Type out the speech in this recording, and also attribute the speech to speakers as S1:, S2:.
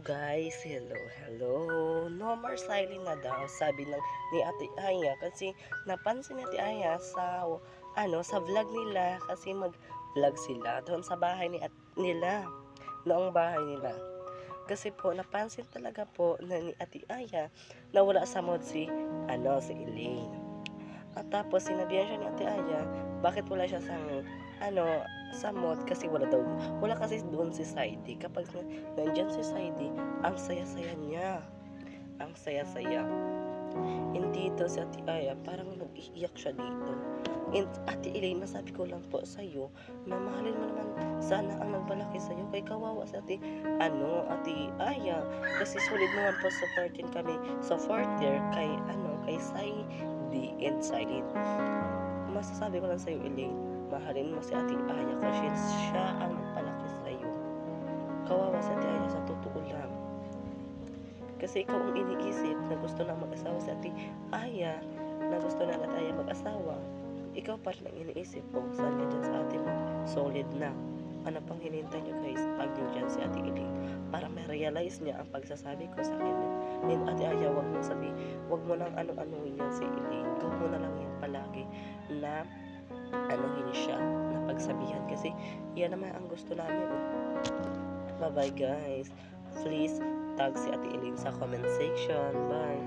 S1: guys, hello. No more silent na daw, sabi ni Ate Aya kasi napansin ni Ate Aya sa vlog nila kasi mag-vlog sila doon sa bahay nila, noong bahay nila. Kasi po napansin talaga po na ni Ate Aya na wala sa mood si Elaine. At tapos sinabihan siya ni Ate Aya, bakit wala siya sa mood kasi wala kasi doon si Saidi. Kapag nandyan si Saidi, ang saya-saya niya. Ang saya-saya. Hindi to si Ate Aya, parang nag-iiyak siya dito. And Ate Elaine, masabi ko lang po sa iyo na mahalin mo naman sana ang nagbalaki sa iyo kay kawawa si Ate Aya kasi solid naman po supportin kami sa fourth year kay Saidi and Silent. Masasabi ko lang sa iyo, Elaine, mahalin mo si Ate Aya kasi siya ang nagpalaki sa iyo. Kawawa si Ate Aya sa totoo lang. Kasi ikaw ang iniisip na gusto na mag-asawa si Ate Aya, na gusto na Ate Aya mag-asawa. Ikaw pa rin ang iniisip ko, saan ka dyan sa ate mo? Solid na. Ano pang hinihintay nyo guys, pag dyan si Ate Elaine, para ma-realize niya ang pagsasabi ko sa kanya. And Ate Aya, wag mo nang ano-anuhin yan si Elaine. Gawin mo na lang yan palagi na anuhin siya, na pagsabihan. Kasi yan naman ang gusto namin. Bye bye guys. Please tag si Ate Elaine sa comment section. Bye.